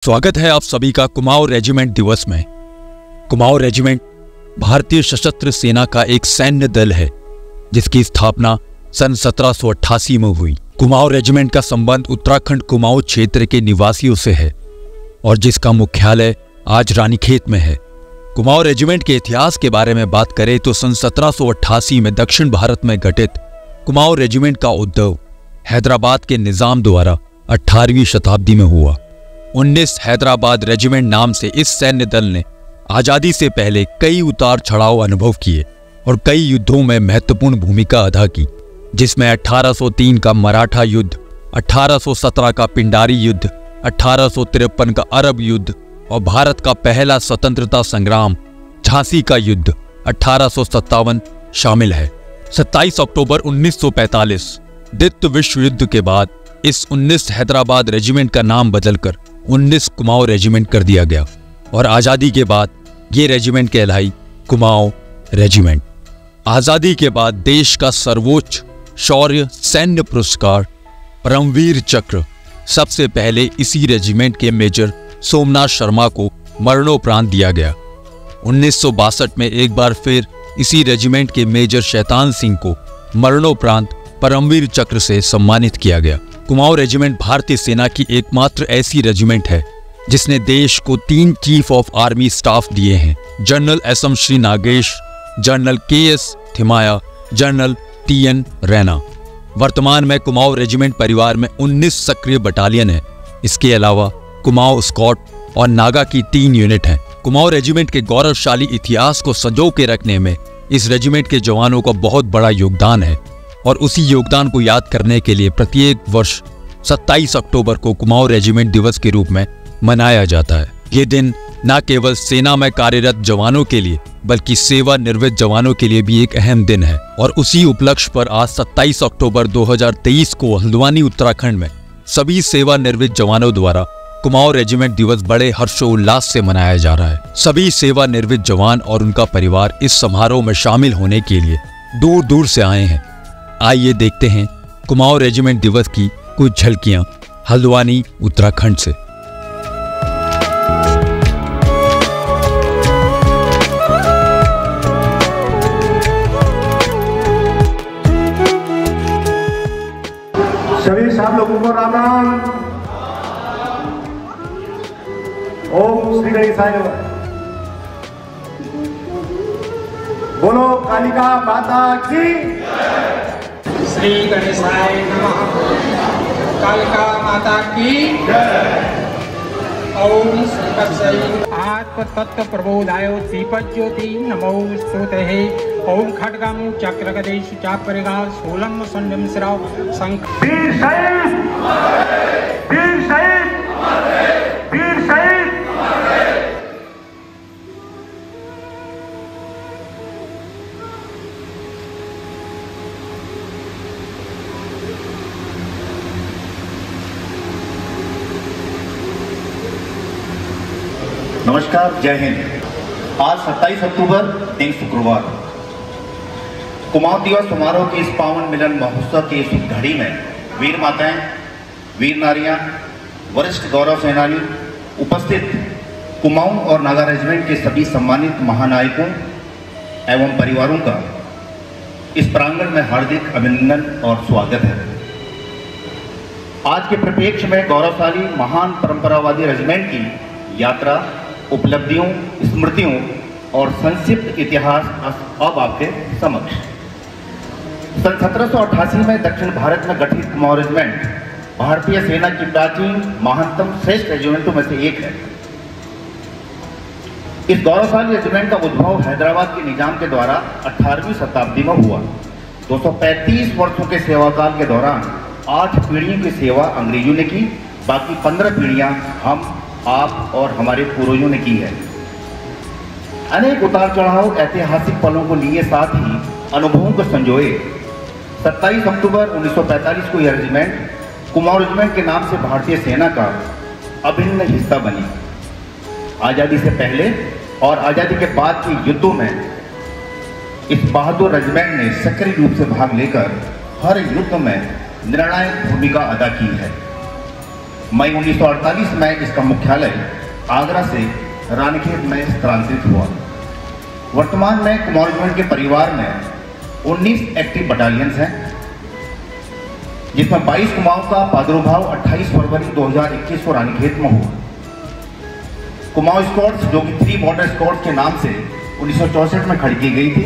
स्वागत है आप सभी का कुमाऊं रेजिमेंट दिवस में। कुमाऊं रेजिमेंट भारतीय सशस्त्र सेना का एक सैन्य दल है जिसकी स्थापना सन 1788 में हुई। कुमाऊं रेजिमेंट का संबंध उत्तराखंड कुमाऊं क्षेत्र के निवासियों से है और जिसका मुख्यालय आज रानीखेत में है। कुमाऊं रेजिमेंट के इतिहास के बारे में बात करें तो सन 1788 में दक्षिण भारत में गठित कुमाऊं रेजिमेंट का उद्भव हैदराबाद के निजाम द्वारा 18वीं शताब्दी में हुआ। 19 हैदराबाद रेजिमेंट नाम से इस सैन्य दल ने आजादी से पहले कई उतार चढ़ाव अनुभव किए और कई युद्धों में महत्वपूर्ण भूमिका अदा की, जिसमें 1803 का मराठा युद्ध, 1817 का पिंडारी युद्ध, 1853 का अरब युद्ध और भारत का पहला स्वतंत्रता संग्राम झांसी का युद्ध 1857 शामिल है। 27 अक्टूबर 1945 द्वितीय विश्व युद्ध के बाद इस 19 हैदराबाद रेजिमेंट का नाम बदलकर 19 कुमाऊं रेजिमेंट कर दिया गया और आज़ादी के बाद ये रेजिमेंट कहलाई कुमाऊं रेजिमेंट। आज़ादी के बाद देश का सर्वोच्च शौर्य सैन्य पुरस्कार परमवीर चक्र सबसे पहले इसी रेजिमेंट के मेजर सोमनाथ शर्मा को मरणोपरांत दिया गया। 1962 में एक बार फिर इसी रेजिमेंट के मेजर शैतान सिंह को मरणोपरांत परमवीर चक्र से सम्मानित किया गया। कुमाऊं रेजिमेंट भारतीय सेना की एकमात्र ऐसी रेजिमेंट है जिसने देश को 3 चीफ ऑफ आर्मी स्टाफ दिए हैं: general SM Shri Nagesh, general KS Thimayya, general TN Raina. वर्तमान में कुमाऊं रेजिमेंट परिवार में 19 सक्रिय बटालियन है। इसके अलावा कुमाऊं स्कॉट और नागा की 3 यूनिट हैं। कुमाऊं रेजिमेंट के गौरवशाली इतिहास को संजो के रखने में इस रेजिमेंट के जवानों का बहुत बड़ा योगदान है और उसी योगदान को याद करने के लिए प्रत्येक वर्ष 27 अक्टूबर को कुमाऊं रेजिमेंट दिवस के रूप में मनाया जाता है। ये दिन न केवल सेना में कार्यरत जवानों के लिए बल्कि सेवानिवृत्त जवानों के लिए भी एक अहम दिन है और उसी उपलक्ष्य पर आज 27 अक्टूबर 2023 को हल्द्वानी उत्तराखंड में सभी सेवानिवृत्त जवानों द्वारा कुमाऊं रेजिमेंट दिवस बड़े हर्षोल्लास से मनाया जा रहा है। सभी सेवानिवृत्त जवान और उनका परिवार इस समारोह में शामिल होने के लिए दूर दूर से आए हैं। आइए देखते हैं कुमाऊं रेजिमेंट दिवस की कुछ झलकियां हल्द्वानी उत्तराखंड से। सभी साहब लोगों को राम राम। ओम श्री गणेशाय नमः। बोलो कालिका माता की। श्री गणेशाय नमः। कालिका माता की ओम आत्म तत्व प्रबोधाय दीपज्योति नमो श्रुते ओम खड्गम चक्रगदेश चापरिगा शूलम संयम श्राव शंख। वीर शहीद, वीर शहीद, वीर शहीद। नमस्कार, जय हिंद। आज 27 अक्टूबर दिन शुक्रवार कुमाऊं दिवस समारोह के इस पावन मिलन महोत्सव की इस घड़ी में वीर माताएं, वीर नारियां, वरिष्ठ गौरव सेनानी, उपस्थित कुमाऊं और नागा रेजिमेंट के सभी सम्मानित महानायकों एवं परिवारों का इस प्रांगण में हार्दिक अभिनंदन और स्वागत है। आज के परिप्रेक्ष्य में गौरवशाली महान परंपरावादी रेजिमेंट की यात्रा, उपलब्धियों, स्मृतियों और संक्षिप्त इतिहास अब आपके समक्ष। सन 1788 में दक्षिण भारत में गठित कुमाऊं रेजिमेंट भारतीय सेना की प्राचीन, महानतम, श्रेष्ठ रेजिमेंटों में से एक है। इस गौरवशाली रेजिमेंट का उद्भव हैदराबाद के निजाम के द्वारा 18वीं शताब्दी में हुआ। 235 वर्षों के सेवाकाल के दौरान 8 पीढ़ियों की सेवा अंग्रेजों ने की, बाकी 15 पीढ़ियां हम, आप और हमारे पूर्वजों ने की है। अनेक उतार चढ़ाव, ऐतिहासिक पलों को लिए साथ ही अनुभवों को संजोए 27 अक्टूबर 1945 को यह रेजिमेंट कुमाऊं रेजिमेंट के नाम से भारतीय सेना का अभिन्न हिस्सा बनी। आज़ादी से पहले और आज़ादी के बाद के युद्धों में इस बहादुर रेजिमेंट ने सक्रिय रूप से भाग लेकर हर युद्ध में निर्णायक भूमिका अदा की है। मई 1948 में इसका मुख्यालय आगरा से रानीखेत में स्थानांतरित हुआ। वर्तमान में कुमाऊं रेजिमेंट के परिवार में 19 एक्टिव बटालियंस हैं, जिसमें 22 कुमाऊं का प्रादुर्भाव 28 फरवरी 2021 को रानीखेत में हुआ। कुमाऊं स्क्वाड्स, जो कि 3 बॉर्डर स्क्वाड्स के नाम से 1964 में खड़ी की गई थी,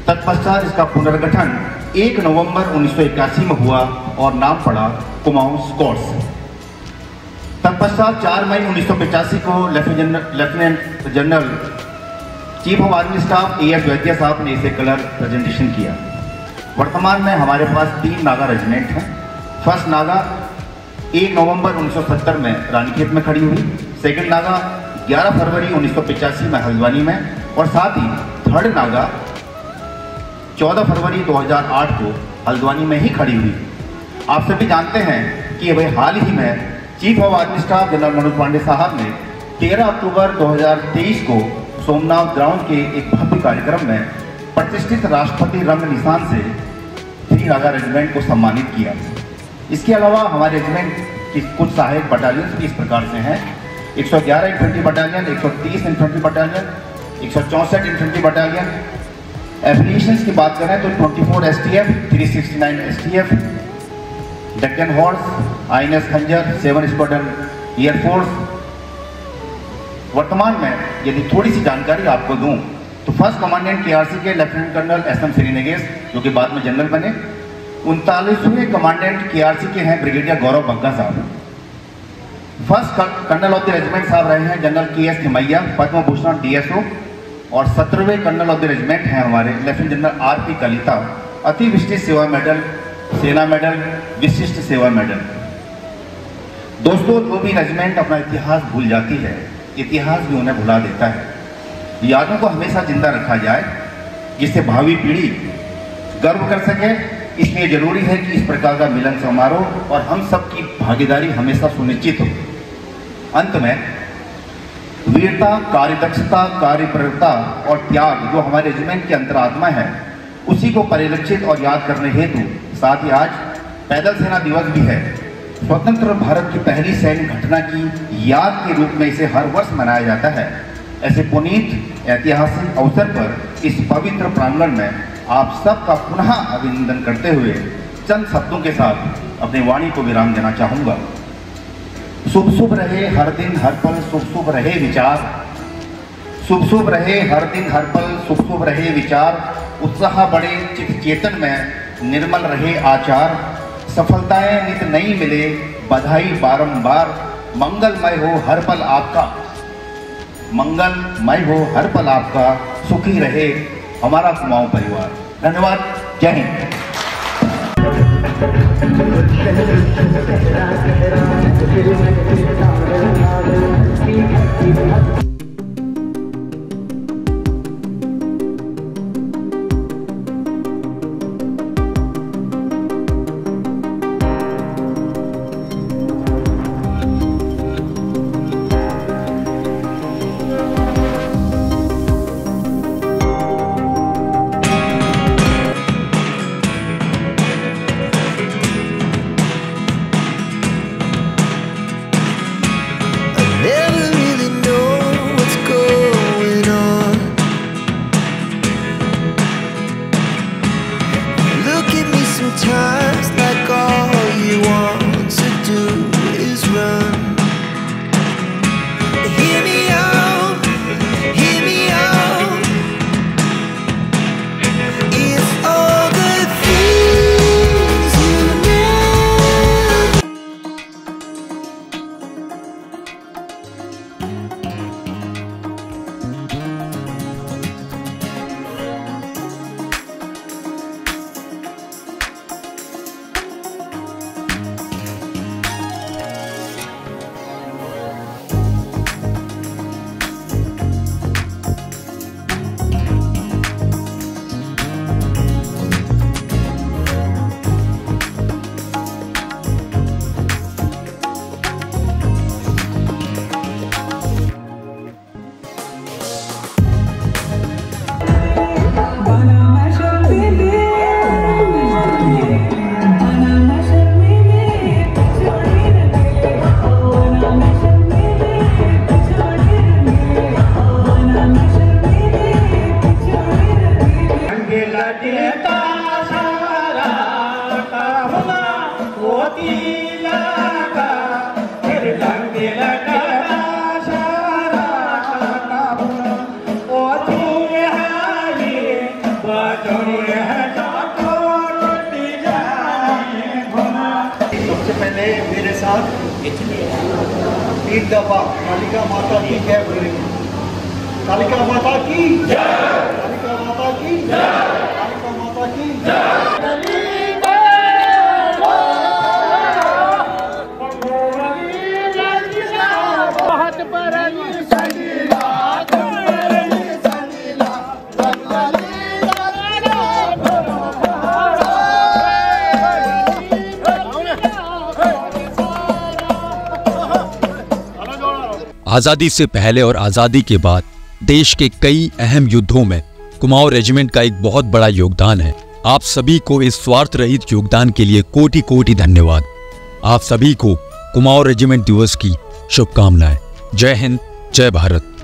तत्पश्चात इसका पुनर्गठन 1 नवंबर 1981 में हुआ और नाम पड़ा कुमाऊं स्क्वाड्स। तत्पश्चात 4 मई 1985 को lieutenant general chief of army staff AF वैद्य साहब ने इसे कलर प्रेजेंटेशन किया। वर्तमान में हमारे पास 3 नागा रेजिमेंट हैं। फर्स्ट नागा 1 नवंबर 1970 में रानीखेत में खड़ी हुई, सेकंड नागा 11 फरवरी 1985 में हल्द्वानी में, और साथ ही थर्ड नागा 14 फरवरी 2008 को हल्द्वानी में ही खड़ी हुई। आप सभी जानते हैं कि अभी हाल ही में chief of army staff general Manoj Pande साहब ने 13 अक्टूबर 2023 को सोमनाथ ग्राउंड के एक भव्य कार्यक्रम में प्रतिष्ठित राष्ट्रपति रंग निशान से 3 नागा रेजिमेंट को सम्मानित किया। इसके अलावा हमारे रेजिमेंट की कुछ सहायक बटालियन भी इस प्रकार से हैं: 111 infantry battalion, 130 infantry battalion, 164 infantry battalion. Affiliations की बात करें तो 24 STF, 369 STF, Deccan horse, INS खंजर, 7 स्क्वाड्रन एयरफोर्स। वर्तमान में यदि थोड़ी सी जानकारी आपको दूं तो फर्स्ट कमांडेंट KRC के लेफ्टिनेंट कर्नल SM श्रीनिगेश, जो कि बाद में जनरल बने। 39वें कमांडेंट KRC के हैं ब्रिगेडियर गौरव बग्गा साहब। First colonel of the regiment साहब रहे हैं general KS Thimayya, Padma Bhushan DSO। और 17वें कर्नल ऑफ द रेजिमेंट हैं हमारे लेफ्टिनेंट जनरल RP कलिता, अति विशिष्ट सेवा मेडल, सेना मेडल, विशिष्ट सेवा मेडल। दोस्तों, जो भी रेजिमेंट अपना इतिहास भूल जाती है, इतिहास भी उन्हें भुला देता है। यादों को हमेशा जिंदा रखा जाए, जिससे भावी पीढ़ी गर्व कर सके। इसलिए जरूरी है कि इस प्रकार का मिलन समारोह और हम सब की भागीदारी हमेशा सुनिश्चित हो। अंत में वीरता, कार्यदक्षता, कार्यप्रवृत्ता और त्याग जो हमारे रेजिमेंट की अंतरात्मा है, उसी को परिलक्षित और याद करने हेतु साथ ही आज पैदल सेना दिवस भी है। स्वतंत्र भारत की पहली सैन्य घटना की याद के रूप में इसे हर वर्ष मनाया जाता है। ऐसे पुनीत ऐतिहासिक अवसर पर इस पवित्र प्रांगण में आप सबका पुनः अभिनंदन करते हुए चंद शब्दों के साथ अपनी वाणी को विराम देना चाहूँगा। शुभ शुभ रहे हर दिन हर पल, शुभ शुभ रहे विचार। शुभ शुभ रहे हर दिन हर पल, शुभ शुभ रहे विचार। उत्साह बढ़े चित चेतन में, निर्मल रहे आचार। सफलताएं नित नई मिले, बधाई बारंबार। मंगलमय हो हर पल आपका, मंगलमय हो हर पल आपका। सुखी रहे हमारा कुमाऊं परिवार। धन्यवाद। जय हिंद। 3 दफा कालिका माता की जय बोलेंगे। कालिका माता की जय, कालिका माता की जय, कालिका माता की जय। आजादी से पहले और आजादी के बाद देश के कई अहम युद्धों में कुमाऊं रेजिमेंट का एक बहुत बड़ा योगदान है। आप सभी को इस स्वार्थ रहित योगदान के लिए कोटि कोटि धन्यवाद। आप सभी को कुमाऊं रेजिमेंट दिवस की शुभकामनाएं। जय हिंद, जय भारत।